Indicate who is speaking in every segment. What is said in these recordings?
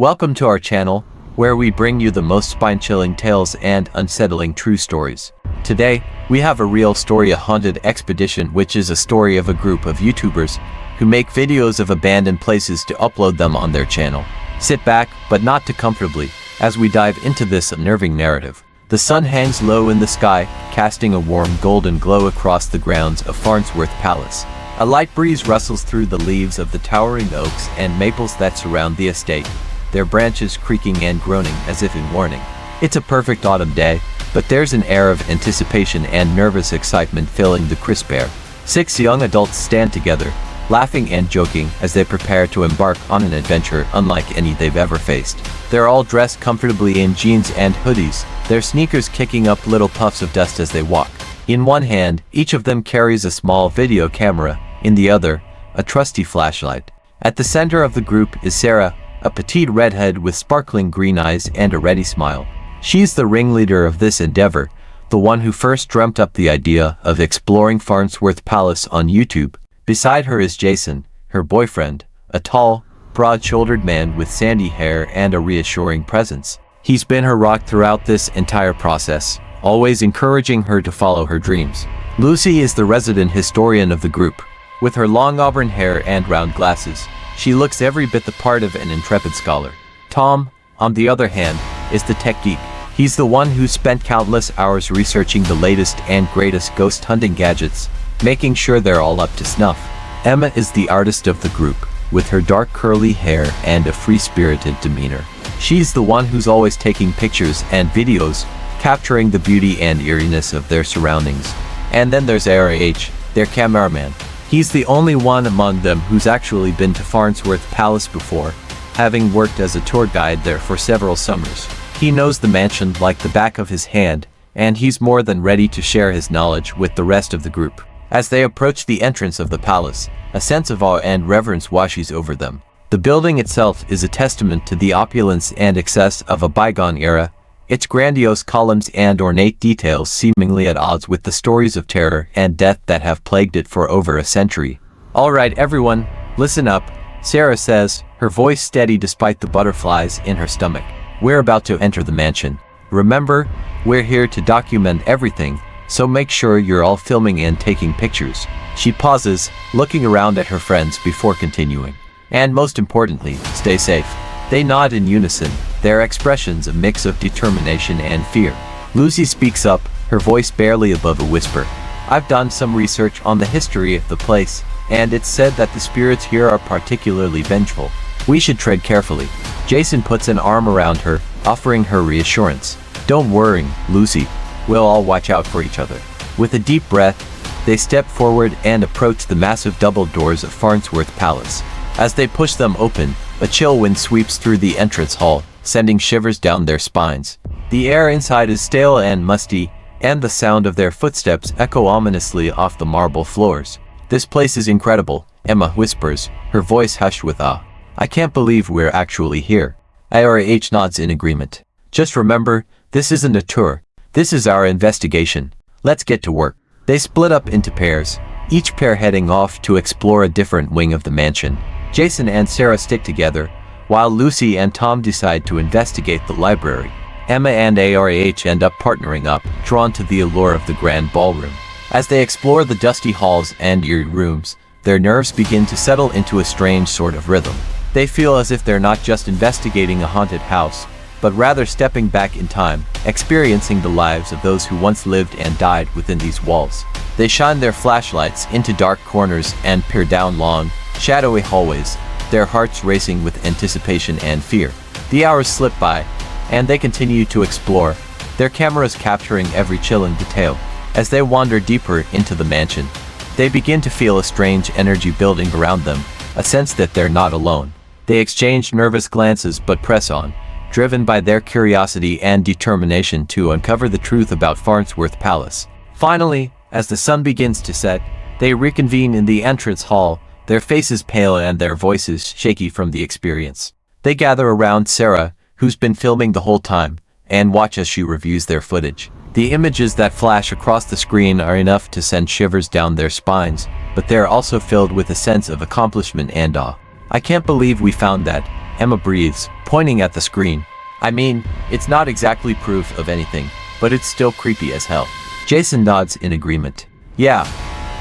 Speaker 1: Welcome to our channel, where we bring you the most spine-chilling tales and unsettling true stories. Today, we have a real story, a haunted expedition, which is a story of a group of YouTubers who make videos of abandoned places to upload them on their channel. Sit back, but not too comfortably, as we dive into this unnerving narrative. The sun hangs low in the sky, casting a warm golden glow across the grounds of Farnsworth Palace. A light breeze rustles through the leaves of the towering oaks and maples that surround the estate, their branches creaking and groaning as if in warning. It's a perfect autumn day, but there's an air of anticipation and nervous excitement filling the crisp air. 6 young adults stand together, laughing and joking as they prepare to embark on an adventure unlike any they've ever faced. They're all dressed comfortably in jeans and hoodies, their sneakers kicking up little puffs of dust as they walk. In one hand, each of them carries a small video camera, in the other, a trusty flashlight. At the center of the group is Sarah, a petite redhead with sparkling green eyes and a ready smile. She's the ringleader of this endeavor, the one who first dreamt up the idea of exploring Farnsworth Palace on YouTube. Beside her is Jason, her boyfriend, a tall, broad-shouldered man with sandy hair and a reassuring presence. He's been her rock throughout this entire process, always encouraging her to follow her dreams. Lucy is the resident historian of the group. With her long auburn hair and round glasses, she looks every bit the part of an intrepid scholar. Tom, on the other hand, is the tech geek. He's the one who spent countless hours researching the latest and greatest ghost hunting gadgets, making sure they're all up to snuff. Emma is the artist of the group, with her dark curly hair and a free-spirited demeanor. She's the one who's always taking pictures and videos, capturing the beauty and eeriness of their surroundings. And then there's RH, their cameraman. He's the only one among them who's actually been to Farnsworth Palace before, having worked as a tour guide there for several summers. He knows the mansion like the back of his hand, and he's more than ready to share his knowledge with the rest of the group. As they approach the entrance of the palace, a sense of awe and reverence washes over them. The building itself is a testament to the opulence and excess of a bygone era, its grandiose columns and ornate details seemingly at odds with the stories of terror and death that have plagued it for over a century. "All right, everyone, listen up," Sarah says, her voice steady despite the butterflies in her stomach. "We're about to enter the mansion. Remember, we're here to document everything, so make sure you're all filming and taking pictures." She pauses, looking around at her friends before continuing. "And most importantly, stay safe." They nod in unison, their expressions a mix of determination and fear. Lucy speaks up, her voice barely above a whisper. "I've done some research on the history of the place, and it's said that the spirits here are particularly vengeful. We should tread carefully." Jason puts an arm around her, offering her reassurance. "Don't worry, Lucy. We'll all watch out for each other." With a deep breath, they step forward and approach the massive double doors of Farnsworth Palace. As they push them open, a chill wind sweeps through the entrance hall, sending shivers down their spines. The air inside is stale and musty, and the sound of their footsteps echo ominously off the marble floors. "This place is incredible," Emma whispers, her voice hushed with awe. "I can't believe we're actually here." RH nods in agreement. "Just remember, this isn't a tour. This is our investigation. Let's get to work." They split up into pairs, each pair heading off to explore a different wing of the mansion. Jason and Sarah stick together, while Lucy and Tom decide to investigate the library. Emma and RH end up partnering up, drawn to the allure of the grand ballroom. As they explore the dusty halls and eerie rooms, their nerves begin to settle into a strange sort of rhythm. They feel as if they're not just investigating a haunted house, but rather stepping back in time, experiencing the lives of those who once lived and died within these walls. They shine their flashlights into dark corners and peer down long, shadowy hallways, their hearts racing with anticipation and fear. The hours slip by, and they continue to explore, their cameras capturing every chilling detail. As they wander deeper into the mansion, they begin to feel a strange energy building around them, a sense that they're not alone. They exchange nervous glances but press on, driven by their curiosity and determination to uncover the truth about Farnsworth Palace. Finally, as the sun begins to set, they reconvene in the entrance hall, their faces pale and their voices shaky from the experience. They gather around Sarah, who's been filming the whole time, and watch as she reviews their footage. The images that flash across the screen are enough to send shivers down their spines, but they're also filled with a sense of accomplishment and awe. "I can't believe we found that," Emma breathes, pointing at the screen. I mean, it's not exactly proof of anything, but it's still creepy as hell. Jason nods in agreement. Yeah,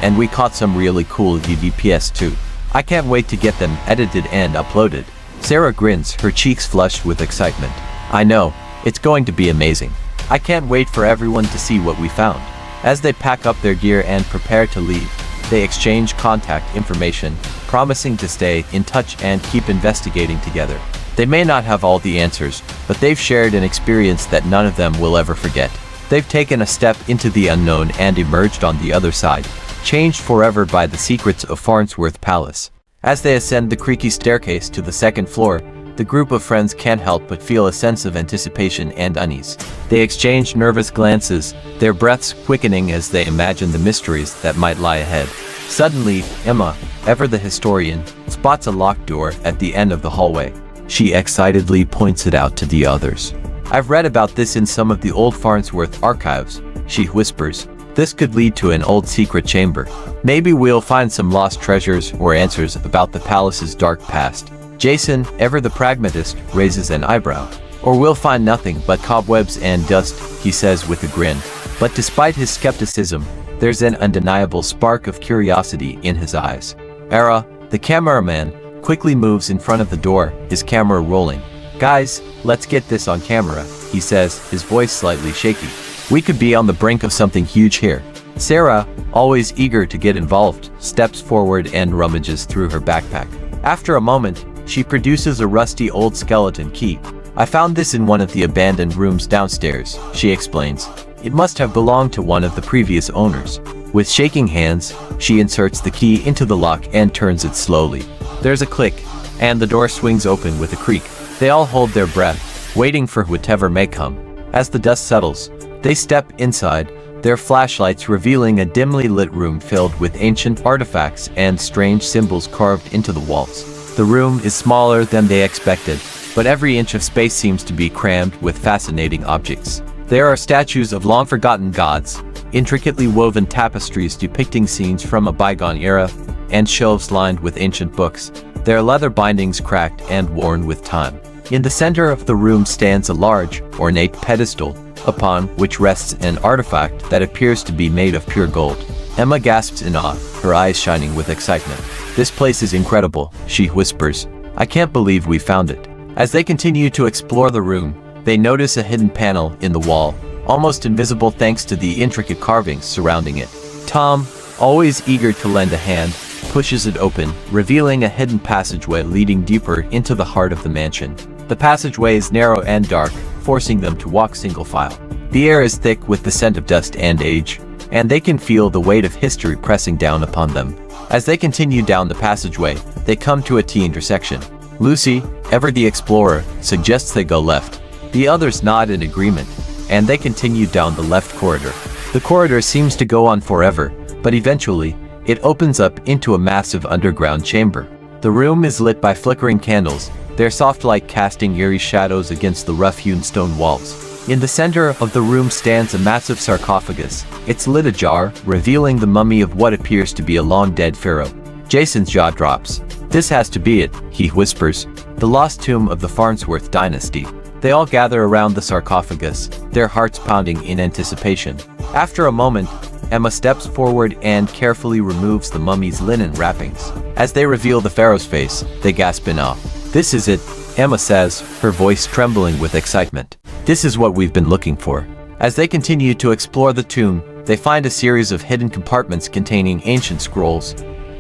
Speaker 1: and we caught some really cool EVPs too. I can't wait to get them edited and uploaded. Sarah grins, her cheeks flushed with excitement. I know, it's going to be amazing. I can't wait for everyone to see what we found. As they pack up their gear and prepare to leave, they exchange contact information, promising to stay in touch and keep investigating together. They may not have all the answers, but they've shared an experience that none of them will ever forget. They've taken a step into the unknown and emerged on the other side, changed forever by the secrets of Farnsworth Palace. As they ascend the creaky staircase to the second floor, the group of friends can't help but feel a sense of anticipation and unease. They exchange nervous glances, their breaths quickening as they imagine the mysteries that might lie ahead. Suddenly, Emma, ever the historian, spots a locked door at the end of the hallway. She excitedly points it out to the others. I've read about this in some of the old Farnsworth archives, she whispers. This could lead to an old secret chamber. Maybe we'll find some lost treasures or answers about the palace's dark past. Jason, ever the pragmatist, raises an eyebrow. Or we'll find nothing but cobwebs and dust, he says with a grin. But despite his skepticism, there's an undeniable spark of curiosity in his eyes. Ara, the cameraman, quickly moves in front of the door, his camera rolling. Guys, let's get this on camera, he says, his voice slightly shaky. We could be on the brink of something huge here. Sarah, always eager to get involved, steps forward and rummages through her backpack. After a moment, she produces a rusty old skeleton key. I found this in one of the abandoned rooms downstairs, she explains. It must have belonged to one of the previous owners. With shaking hands, she inserts the key into the lock and turns it slowly. There's a click, and the door swings open with a creak. They all hold their breath, waiting for whatever may come. As the dust settles, they step inside, their flashlights revealing a dimly lit room filled with ancient artifacts and strange symbols carved into the walls. The room is smaller than they expected, but every inch of space seems to be crammed with fascinating objects. There are statues of long-forgotten gods, intricately woven tapestries depicting scenes from a bygone era, and shelves lined with ancient books, their leather bindings cracked and worn with time. In the center of the room stands a large, ornate pedestal, upon which rests an artifact that appears to be made of pure gold. Emma gasps in awe, her eyes shining with excitement. This place is incredible, she whispers. I can't believe we found it. As they continue to explore the room, they notice a hidden panel in the wall, almost invisible thanks to the intricate carvings surrounding it. Tom, always eager to lend a hand, pushes it open, revealing a hidden passageway leading deeper into the heart of the mansion. The passageway is narrow and dark, forcing them to walk single file. The air is thick with the scent of dust and age, and they can feel the weight of history pressing down upon them. As they continue down the passageway, they come to a T-intersection. Lucy, ever the explorer, suggests they go left. The others nod in agreement, and they continue down the left corridor. The corridor seems to go on forever, but eventually, it opens up into a massive underground chamber. The room is lit by flickering candles, their soft light casting eerie shadows against the rough-hewn stone walls. In the center of the room stands a massive sarcophagus, its lid ajar, revealing the mummy of what appears to be a long-dead pharaoh. Jason's jaw drops. This has to be it, he whispers. The lost tomb of the Farnsworth dynasty. They all gather around the sarcophagus, their hearts pounding in anticipation. After a moment, Emma steps forward and carefully removes the mummy's linen wrappings. As they reveal the pharaoh's face, they gasp in awe. This is it, Emma says, her voice trembling with excitement. This is what we've been looking for. As they continue to explore the tomb, they find a series of hidden compartments containing ancient scrolls,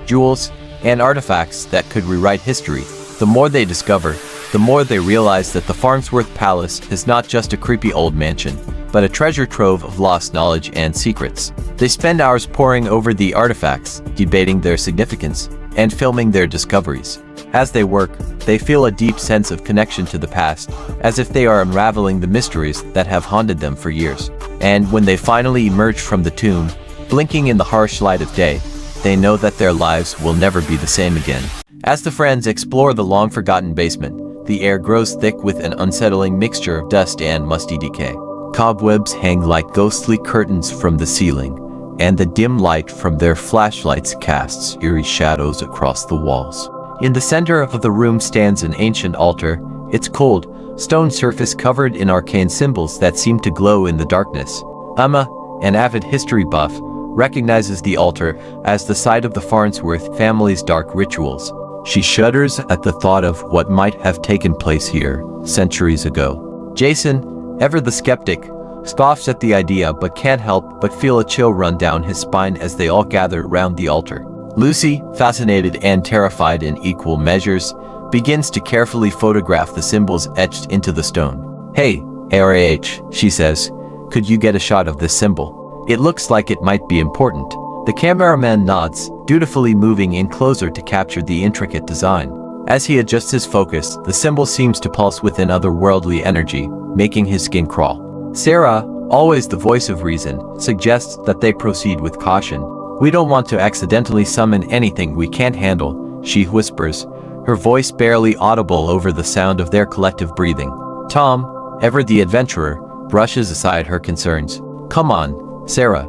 Speaker 1: jewels, and artifacts that could rewrite history. The more they discover, the more they realize that the Farnsworth Palace is not just a creepy old mansion, but a treasure trove of lost knowledge and secrets. They spend hours poring over the artifacts, debating their significance, and filming their discoveries. As they work, they feel a deep sense of connection to the past, as if they are unraveling the mysteries that have haunted them for years. And when they finally emerge from the tomb, blinking in the harsh light of day, they know that their lives will never be the same again. As the friends explore the long-forgotten basement, the air grows thick with an unsettling mixture of dust and musty decay. Cobwebs hang like ghostly curtains from the ceiling, and the dim light from their flashlights casts eerie shadows across the walls. In the center of the room stands an ancient altar, its cold, stone surface covered in arcane symbols that seem to glow in the darkness. Emma, an avid history buff, recognizes the altar as the site of the Farnsworth family's dark rituals. She shudders at the thought of what might have taken place here centuries ago. Jason, ever the skeptic, scoffs at the idea but can't help but feel a chill run down his spine as they all gather around the altar. Lucy, fascinated and terrified in equal measures, begins to carefully photograph the symbols etched into the stone. "Hey, ARH," she says, "could you get a shot of this symbol? It looks like it might be important." The cameraman nods, dutifully moving in closer to capture the intricate design. As he adjusts his focus, the symbol seems to pulse with an otherworldly energy, making his skin crawl. Sarah, always the voice of reason, suggests that they proceed with caution. "We don't want to accidentally summon anything we can't handle," she whispers, her voice barely audible over the sound of their collective breathing. Tom, ever the adventurer, brushes aside her concerns. "Come on, Sarah.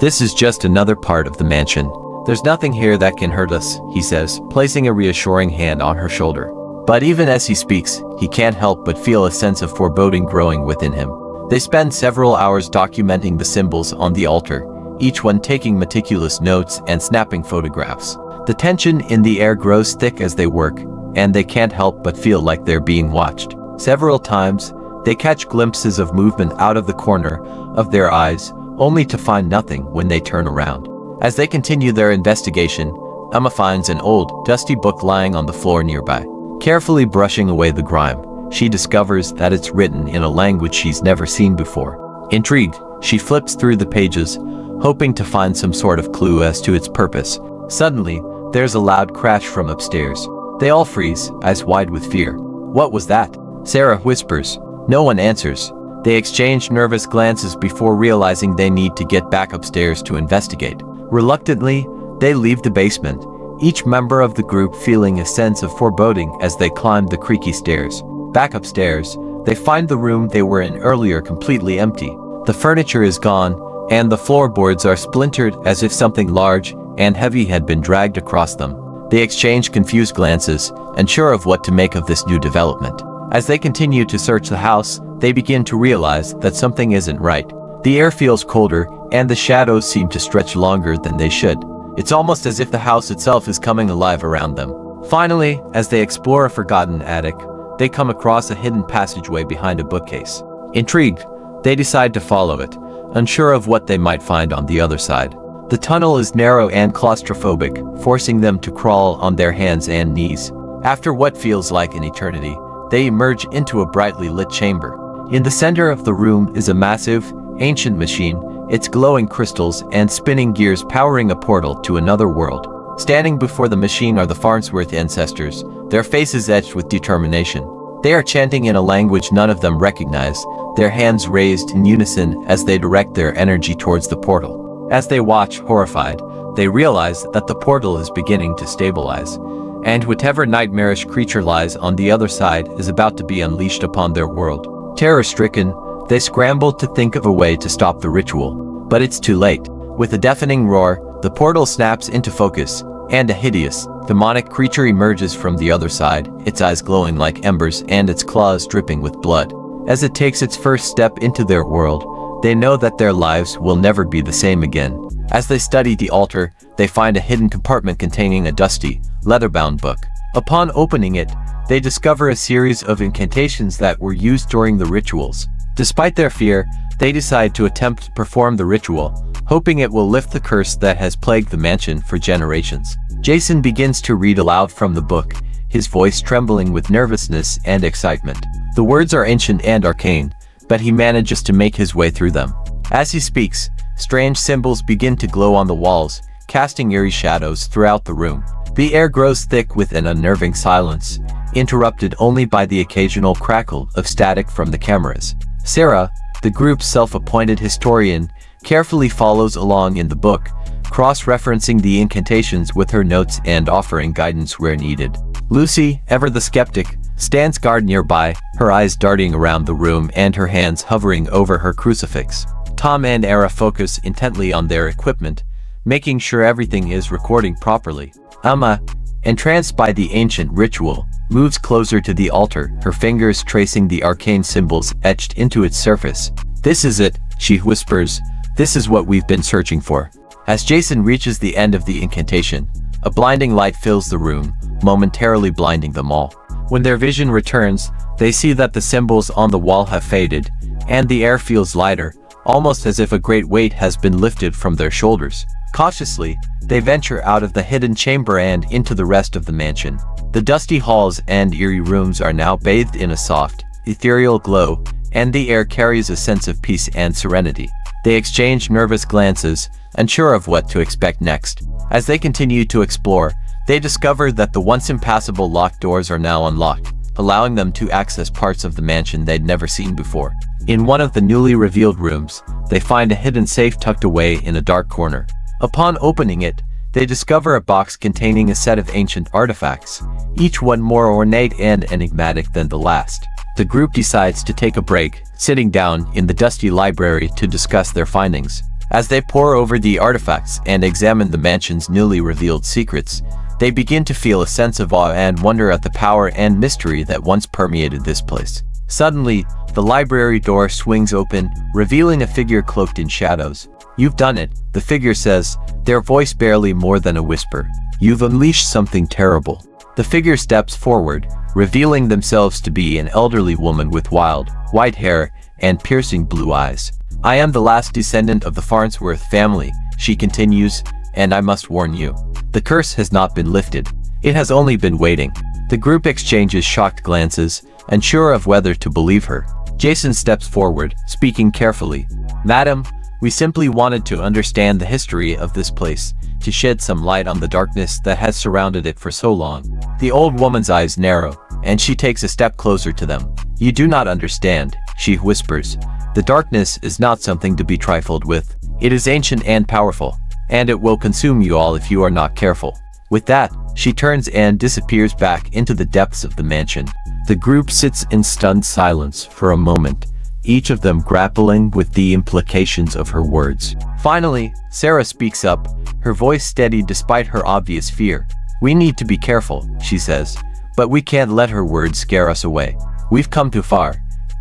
Speaker 1: This is just another part of the mansion. There's nothing here that can hurt us," he says, placing a reassuring hand on her shoulder. But even as he speaks, he can't help but feel a sense of foreboding growing within him. They spend several hours documenting the symbols on the altar, each one taking meticulous notes and snapping photographs. The tension in the air grows thick as they work, and they can't help but feel like they're being watched. Several times, they catch glimpses of movement out of the corner of their eyes, only to find nothing when they turn around. As they continue their investigation, Emma finds an old, dusty book lying on the floor nearby. Carefully brushing away the grime, she discovers that it's written in a language she's never seen before. Intrigued, she flips through the pages, hoping to find some sort of clue as to its purpose. Suddenly, there's a loud crash from upstairs. They all freeze, eyes wide with fear. "What was that?" Sarah whispers. No one answers. They exchange nervous glances before realizing they need to get back upstairs to investigate. Reluctantly, they leave the basement, each member of the group feeling a sense of foreboding as they climb the creaky stairs. Back upstairs, they find the room they were in earlier completely empty. The furniture is gone, and the floorboards are splintered as if something large and heavy had been dragged across them. They exchange confused glances, unsure of what to make of this new development. As they continue to search the house, they begin to realize that something isn't right. The air feels colder, and the shadows seem to stretch longer than they should. It's almost as if the house itself is coming alive around them. Finally, as they explore a forgotten attic, they come across a hidden passageway behind a bookcase. Intrigued, they decide to follow it, unsure of what they might find on the other side. The tunnel is narrow and claustrophobic, forcing them to crawl on their hands and knees. After what feels like an eternity, they emerge into a brightly lit chamber. In the center of the room is a massive, ancient machine, its glowing crystals and spinning gears powering a portal to another world. Standing before the machine are the Farnsworth ancestors, their faces etched with determination. They are chanting in a language none of them recognize, their hands raised in unison as they direct their energy towards the portal. As they watch, horrified, they realize that the portal is beginning to stabilize, and whatever nightmarish creature lies on the other side is about to be unleashed upon their world. Terror-stricken, they scramble to think of a way to stop the ritual, but it's too late. With a deafening roar, the portal snaps into focus, and a hideous, demonic creature emerges from the other side, its eyes glowing like embers and its claws dripping with blood. As it takes its first step into their world, they know that their lives will never be the same again. As they study the altar, they find a hidden compartment containing a dusty, leather-bound book. Upon opening it, they discover a series of incantations that were used during the rituals. Despite their fear, they decide to attempt to perform the ritual, hoping it will lift the curse that has plagued the mansion for generations. Jason begins to read aloud from the book, his voice trembling with nervousness and excitement. The words are ancient and arcane, but he manages to make his way through them. As he speaks, strange symbols begin to glow on the walls, casting eerie shadows throughout the room. The air grows thick with an unnerving silence, interrupted only by the occasional crackle of static from the cameras. Sarah, the group's self-appointed historian, carefully follows along in the book, cross-referencing the incantations with her notes and offering guidance where needed. Lucy, ever the skeptic, stands guard nearby, her eyes darting around the room and her hands hovering over her crucifix. Tom and Era focus intently on their equipment, making sure everything is recording properly. Emma, entranced by the ancient ritual, moves closer to the altar, her fingers tracing the arcane symbols etched into its surface. "This is it," she whispers. "This is what we've been searching for." As Jason reaches the end of the incantation, a blinding light fills the room, momentarily blinding them all. When their vision returns, they see that the symbols on the wall have faded, and the air feels lighter, almost as if a great weight has been lifted from their shoulders. Cautiously, they venture out of the hidden chamber and into the rest of the mansion. The dusty halls and eerie rooms are now bathed in a soft, ethereal glow, and the air carries a sense of peace and serenity. They exchange nervous glances, unsure of what to expect next. As they continue to explore, they discover that the once impassable locked doors are now unlocked, allowing them to access parts of the mansion they'd never seen before. In one of the newly revealed rooms, they find a hidden safe tucked away in a dark corner. Upon opening it, they discover a box containing a set of ancient artifacts, each one more ornate and enigmatic than the last. The group decides to take a break, sitting down in the dusty library to discuss their findings. As they pore over the artifacts and examine the mansion's newly revealed secrets, they begin to feel a sense of awe and wonder at the power and mystery that once permeated this place. Suddenly, the library door swings open, revealing a figure cloaked in shadows. "You've done it," the figure says, their voice barely more than a whisper. "You've unleashed something terrible." The figure steps forward, revealing themselves to be an elderly woman with wild, white hair and piercing blue eyes. "I am the last descendant of the Farnsworth family," she continues, "and I must warn you. The curse has not been lifted. It has only been waiting." The group exchanges shocked glances, unsure of whether to believe her. Jason steps forward, speaking carefully. "Madam, we simply wanted to understand the history of this place, to shed some light on the darkness that has surrounded it for so long." The old woman's eyes narrow, and she takes a step closer to them. "You do not understand," she whispers. "The darkness is not something to be trifled with. It is ancient and powerful, and it will consume you all if you are not careful." With that, she turns and disappears back into the depths of the mansion. The group sits in stunned silence for a moment, each of them grappling with the implications of her words. Finally, Sarah speaks up, her voice steady despite her obvious fear. "We need to be careful," she says, "but we can't let her words scare us away. We've come too far,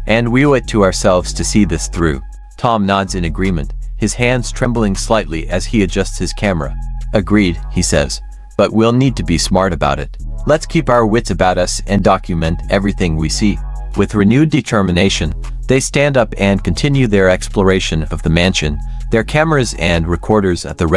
Speaker 1: and we owe it to ourselves to see this through." Tom nods in agreement, his hands trembling slightly as he adjusts his camera. "Agreed," he says, "but we'll need to be smart about it. Let's keep our wits about us and document everything we see." With renewed determination, they stand up and continue their exploration of the mansion, their cameras and recorders at the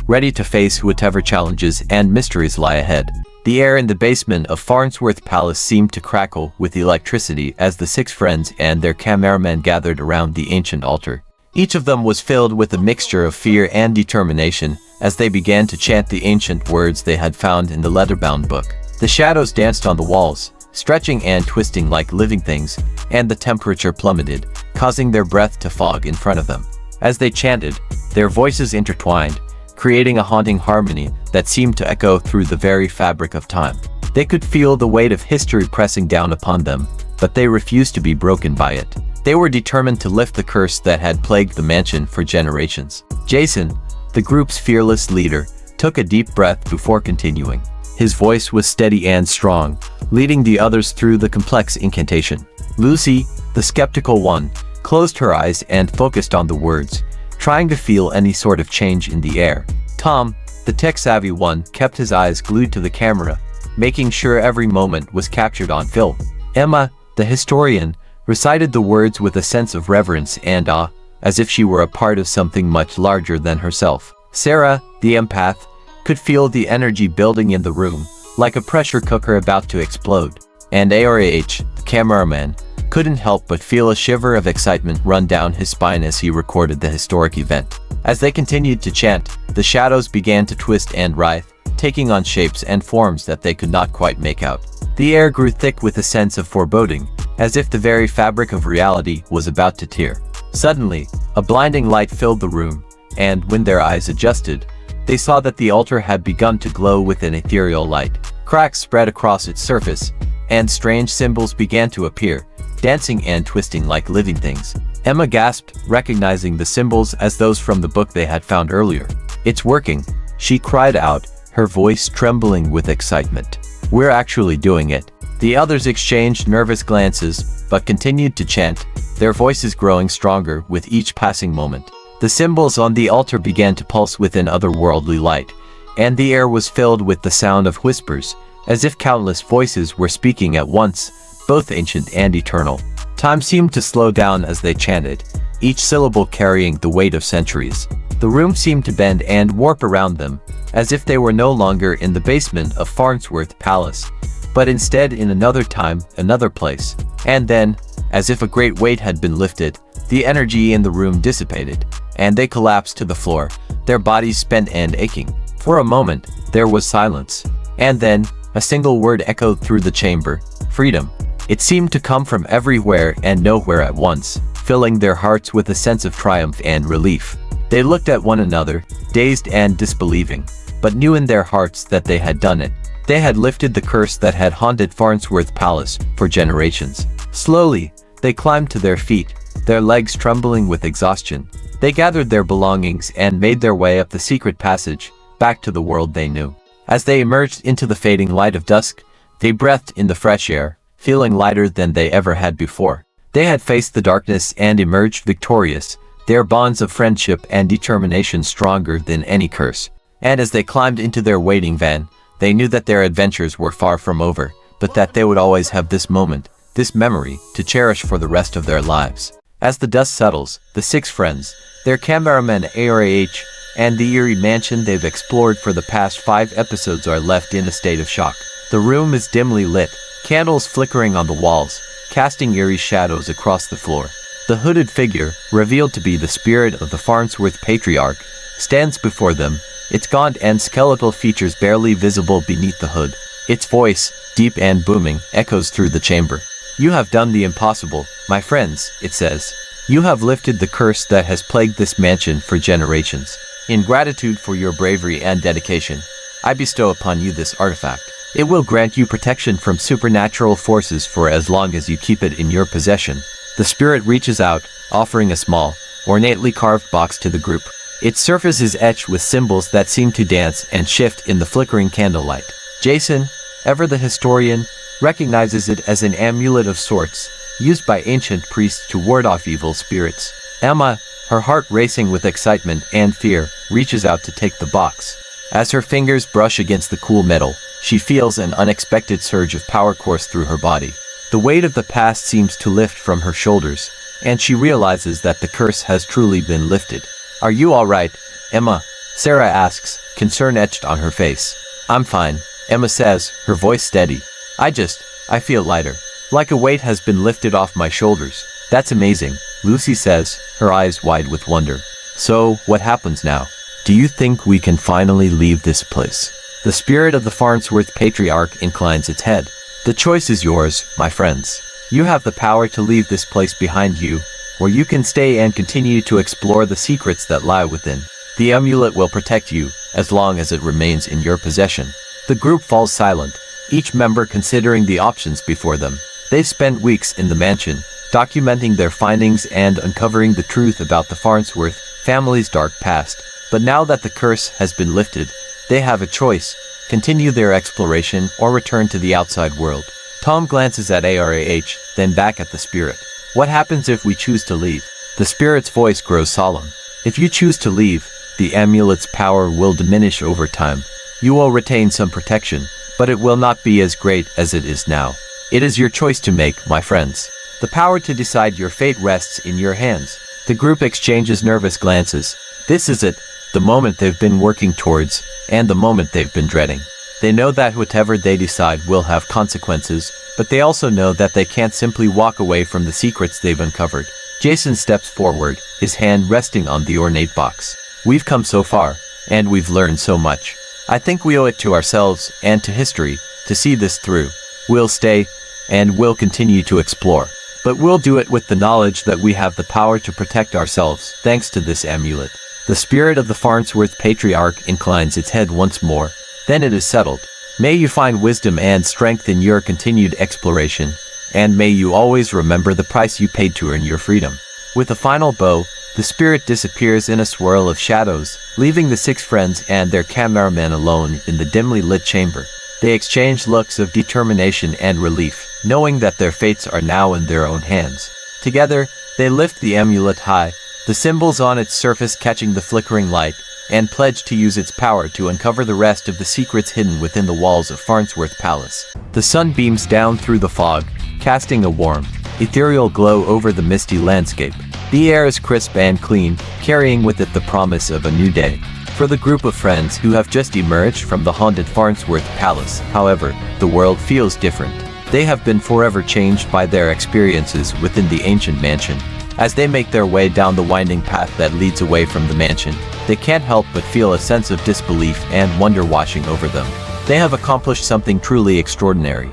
Speaker 1: ready to face whatever challenges and mysteries lie ahead. The air in the basement of Farnsworth Palace seemed to crackle with electricity as the six friends and their cameraman gathered around the ancient altar. Each of them was filled with a mixture of fear and determination as they began to chant the ancient words they had found in the leather-bound book. The shadows danced on the walls, stretching and twisting like living things, and the temperature plummeted, causing their breath to fog in front of them. As they chanted, their voices intertwined, creating a haunting harmony that seemed to echo through the very fabric of time. They could feel the weight of history pressing down upon them, but they refused to be broken by it. They were determined to lift the curse that had plagued the mansion for generations. Jason, the group's fearless leader, took a deep breath before continuing. His voice was steady and strong, leading the others through the complex incantation. Lucy, the skeptical one, closed her eyes and focused on the words, trying to feel any sort of change in the air. Tom, the tech-savvy one, kept his eyes glued to the camera, making sure every moment was captured on film. Emma, the historian, recited the words with a sense of reverence and awe, as if she were a part of something much larger than herself. Sarah, the empath, could feel the energy building in the room, like a pressure cooker about to explode. And ARH, the cameraman, couldn't help but feel a shiver of excitement run down his spine as he recorded the historic event. As they continued to chant, the shadows began to twist and writhe, taking on shapes and forms that they could not quite make out. The air grew thick with a sense of foreboding, as if the very fabric of reality was about to tear. Suddenly, a blinding light filled the room, and when their eyes adjusted, they saw that the altar had begun to glow with an ethereal light. Cracks spread across its surface, and strange symbols began to appear, dancing and twisting like living things. Emma gasped, recognizing the symbols as those from the book they had found earlier. "It's working," she cried out, her voice trembling with excitement. "We're actually doing it." The others exchanged nervous glances, but continued to chant, their voices growing stronger with each passing moment. The symbols on the altar began to pulse with an otherworldly light, and the air was filled with the sound of whispers, as if countless voices were speaking at once, both ancient and eternal. Time seemed to slow down as they chanted, each syllable carrying the weight of centuries. The room seemed to bend and warp around them, as if they were no longer in the basement of Farnsworth Palace, but instead in another time, another place. And then, as if a great weight had been lifted, the energy in the room dissipated, and they collapsed to the floor, their bodies spent and aching. For a moment, there was silence. And then, a single word echoed through the chamber: freedom. It seemed to come from everywhere and nowhere at once, filling their hearts with a sense of triumph and relief. They looked at one another, dazed and disbelieving, but knew in their hearts that they had done it. They had lifted the curse that had haunted Farnsworth Palace for generations. Slowly, they climbed to their feet, their legs trembling with exhaustion. They gathered their belongings and made their way up the secret passage, back to the world they knew. As they emerged into the fading light of dusk, they breathed in the fresh air, feeling lighter than they ever had before. They had faced the darkness and emerged victorious, their bonds of friendship and determination stronger than any curse. And as they climbed into their waiting van, they knew that their adventures were far from over, but that they would always have this moment, this memory, to cherish for the rest of their lives. As the dust settles, the six friends, their cameraman ARAH, and the eerie mansion they've explored for the past 5 episodes are left in a state of shock. The room is dimly lit, candles flickering on the walls, casting eerie shadows across the floor. The hooded figure, revealed to be the spirit of the Farnsworth patriarch, stands before them, its gaunt and skeletal features barely visible beneath the hood. Its voice, deep and booming, echoes through the chamber. "You have done the impossible, my friends," it says. "You have lifted the curse that has plagued this mansion for generations. In gratitude for your bravery and dedication, I bestow upon you this artifact. It will grant you protection from supernatural forces for as long as you keep it in your possession." The spirit reaches out, offering a small, ornately carved box to the group. Its surface is etched with symbols that seem to dance and shift in the flickering candlelight. Jason, ever the historian, recognizes it as an amulet of sorts, used by ancient priests to ward off evil spirits. Emma, her heart racing with excitement and fear, reaches out to take the box. As her fingers brush against the cool metal, she feels an unexpected surge of power course through her body. The weight of the past seems to lift from her shoulders, and she realizes that the curse has truly been lifted. "Are you all right, Emma?" Sarah asks, concern etched on her face. "I'm fine," Emma says, her voice steady. I feel lighter. Like a weight has been lifted off my shoulders." "That's amazing," Lucy says, her eyes wide with wonder. "So, what happens now? Do you think we can finally leave this place?" The spirit of the Farnsworth patriarch inclines its head. "The choice is yours, my friends. You have the power to leave this place behind you, or you can stay and continue to explore the secrets that lie within. The amulet will protect you, as long as it remains in your possession." The group falls silent, each member considering the options before them. They've spent weeks in the mansion, documenting their findings and uncovering the truth about the Farnsworth family's dark past. But now that the curse has been lifted, they have a choice: continue their exploration or return to the outside world. Tom glances at ARAH, then back at the spirit. "What happens if we choose to leave?" The spirit's voice grows solemn. "If you choose to leave, the amulet's power will diminish over time. You will retain some protection, but it will not be as great as it is now. It is your choice to make, my friends. The power to decide your fate rests in your hands." The group exchanges nervous glances. This is it, the moment they've been working towards, and the moment they've been dreading. They know that whatever they decide will have consequences, but they also know that they can't simply walk away from the secrets they've uncovered. Jason steps forward, his hand resting on the ornate box. "We've come so far, and we've learned so much. I think we owe it to ourselves and to history to see this through. We'll stay, and we'll continue to explore. But we'll do it with the knowledge that we have the power to protect ourselves, thanks to this amulet." The spirit of the Farnsworth patriarch inclines its head once more. "Then it is settled. May you find wisdom and strength in your continued exploration, and may you always remember the price you paid to earn your freedom." With a final bow, the spirit disappears in a swirl of shadows, leaving the six friends and their cameraman alone in the dimly lit chamber. They exchange looks of determination and relief, knowing that their fates are now in their own hands. Together, they lift the amulet high, the symbols on its surface catching the flickering light, and pledge to use its power to uncover the rest of the secrets hidden within the walls of Farnsworth Palace. The sun beams down through the fog, casting a warm, ethereal glow over the misty landscape. The air is crisp and clean, carrying with it the promise of a new day. For the group of friends who have just emerged from the haunted Farnsworth Palace, however, the world feels different. They have been forever changed by their experiences within the ancient mansion. As they make their way down the winding path that leads away from the mansion, they can't help but feel a sense of disbelief and wonder washing over them. They have accomplished something truly extraordinary.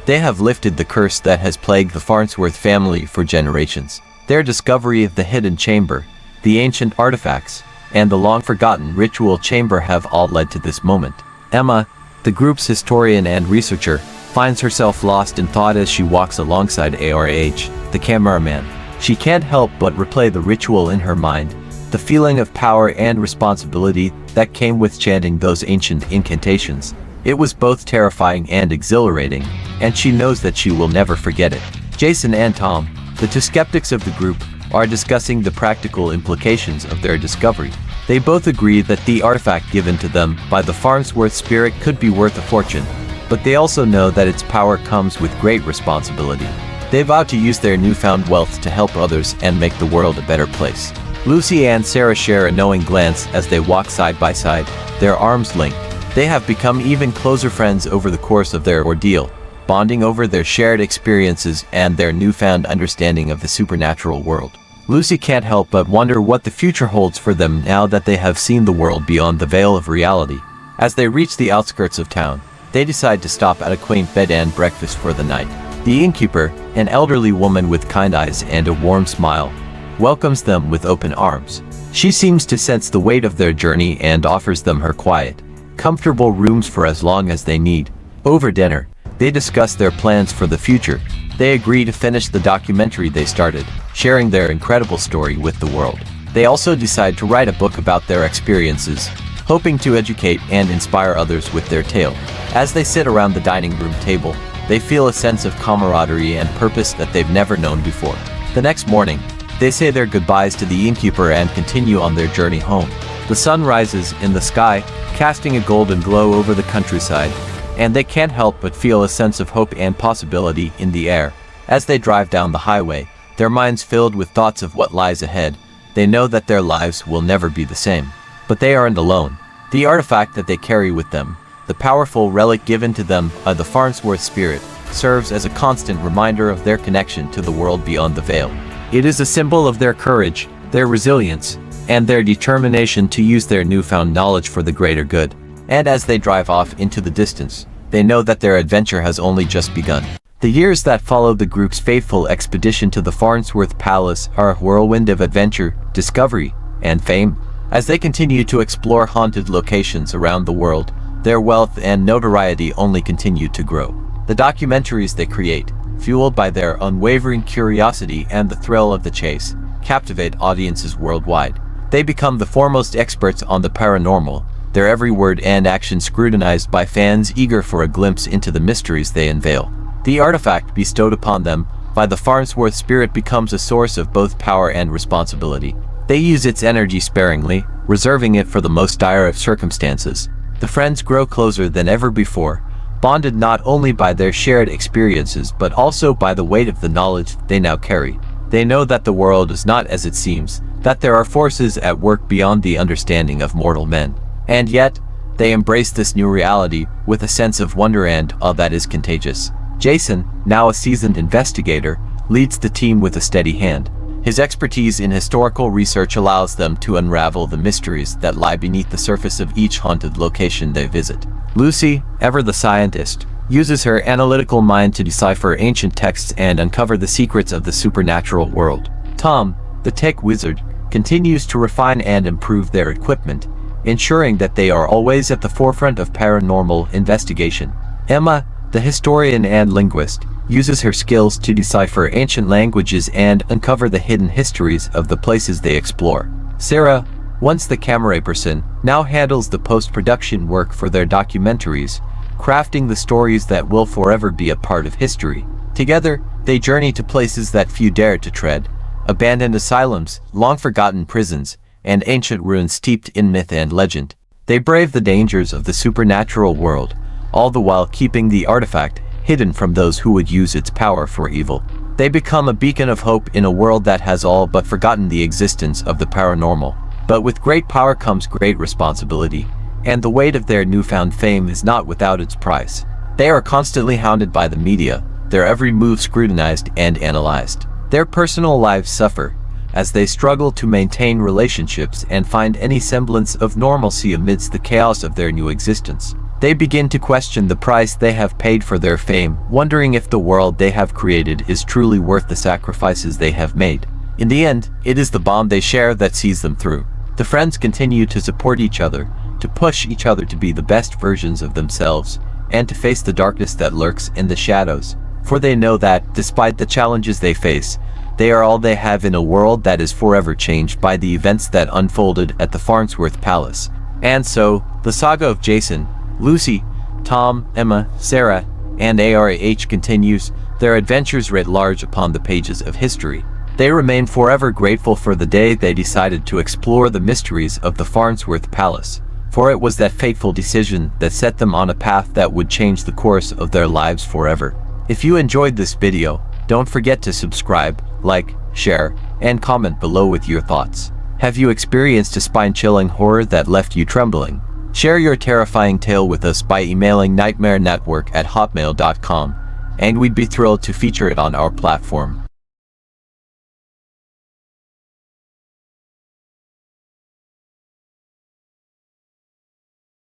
Speaker 1: They have lifted the curse that has plagued the Farnsworth family for generations. Their discovery of the hidden chamber, the ancient artifacts, and the long-forgotten ritual chamber have all led to this moment. Emma, the group's historian and researcher, finds herself lost in thought as she walks alongside ARH, the cameraman. She can't help but replay the ritual in her mind, the feeling of power and responsibility that came with chanting those ancient incantations. It was both terrifying and exhilarating, and she knows that she will never forget it. Jason and Tom, the two skeptics of the group, are discussing the practical implications of their discovery. They both agree that the artifact given to them by the Farnsworth spirit could be worth a fortune, but they also know that its power comes with great responsibility. They vow to use their newfound wealth to help others and make the world a better place. Lucy and Sarah share a knowing glance as they walk side by side, their arms linked. They have become even closer friends over the course of their ordeal, bonding over their shared experiences and their newfound understanding of the supernatural world. Lucy can't help but wonder what the future holds for them now that they have seen the world beyond the veil of reality. As they reach the outskirts of town, they decide to stop at a quaint bed and breakfast for the night. The innkeeper, an elderly woman with kind eyes and a warm smile, welcomes them with open arms. She seems to sense the weight of their journey and offers them her quiet, comfortable rooms for as long as they need. Over dinner, they discuss their plans for the future. They agree to finish the documentary they started, sharing their incredible story with the world. They also decide to write a book about their experiences, hoping to educate and inspire others with their tale. As they sit around the dining room table, they feel a sense of camaraderie and purpose that they've never known before. The next morning, they say their goodbyes to the innkeeper and continue on their journey home. The sun rises in the sky, casting a golden glow over the countryside, and they can't help but feel a sense of hope and possibility in the air. As they drive down the highway, their minds filled with thoughts of what lies ahead, they know that their lives will never be the same. But they aren't alone. The artifact that they carry with them, the powerful relic given to them by the Farnsworth spirit, serves as a constant reminder of their connection to the world beyond the veil. It is a symbol of their courage, their resilience, and their determination to use their newfound knowledge for the greater good. And as they drive off into the distance, they know that their adventure has only just begun. The years that followed the group's fateful expedition to the Farnsworth Palace are a whirlwind of adventure, discovery, and fame. As they continue to explore haunted locations around the world, their wealth and notoriety only continue to grow. The documentaries they create, fueled by their unwavering curiosity and the thrill of the chase, captivate audiences worldwide. They become the foremost experts on the paranormal, their every word and action scrutinized by fans eager for a glimpse into the mysteries they unveil. The artifact bestowed upon them by the Farnsworth spirit becomes a source of both power and responsibility. They use its energy sparingly, reserving it for the most dire of circumstances. The friends grow closer than ever before, bonded not only by their shared experiences but also by the weight of the knowledge they now carry. They know that the world is not as it seems, that there are forces at work beyond the understanding of mortal men. And yet, they embrace this new reality with a sense of wonder and awe that is contagious. Jason, now a seasoned investigator, leads the team with a steady hand. His expertise in historical research allows them to unravel the mysteries that lie beneath the surface of each haunted location they visit. Lucy, ever the scientist, uses her analytical mind to decipher ancient texts and uncover the secrets of the supernatural world. Tom, the tech wizard, continues to refine and improve their equipment, ensuring that they are always at the forefront of paranormal investigation. Emma, the historian and linguist, uses her skills to decipher ancient languages and uncover the hidden histories of the places they explore. Sarah, once the camera person, now handles the post-production work for their documentaries, crafting the stories that will forever be a part of history. Together, they journey to places that few dare to tread, abandoned asylums, long-forgotten prisons, and ancient ruins steeped in myth and legend. They brave the dangers of the supernatural world, all the while keeping the artifact hidden from those who would use its power for evil. They become a beacon of hope in a world that has all but forgotten the existence of the paranormal. But with great power comes great responsibility, and the weight of their newfound fame is not without its price. They are constantly hounded by the media, their every move scrutinized and analyzed. Their personal lives suffer, as they struggle to maintain relationships and find any semblance of normalcy amidst the chaos of their new existence. They begin to question the price they have paid for their fame, wondering if the world they have created is truly worth the sacrifices they have made. In the end, it is the bond they share that sees them through. The friends continue to support each other, to push each other to be the best versions of themselves, and to face the darkness that lurks in the shadows. For they know that, despite the challenges they face, they are all they have in a world that is forever changed by the events that unfolded at the Farnsworth Palace. And so, the saga of Jason, Lucy, Tom, Emma, Sarah, and ARH continues, their adventures writ large upon the pages of history. They remain forever grateful for the day they decided to explore the mysteries of the Farnsworth Palace, for it was that fateful decision that set them on a path that would change the course of their lives forever. If you enjoyed this video, don't forget to subscribe, like, share, and comment below with your thoughts. Have you experienced a spine-chilling horror that left you trembling? Share your terrifying tale with us by emailing nightmarenetwork@hotmail.com, and we'd be thrilled to feature it on our platform.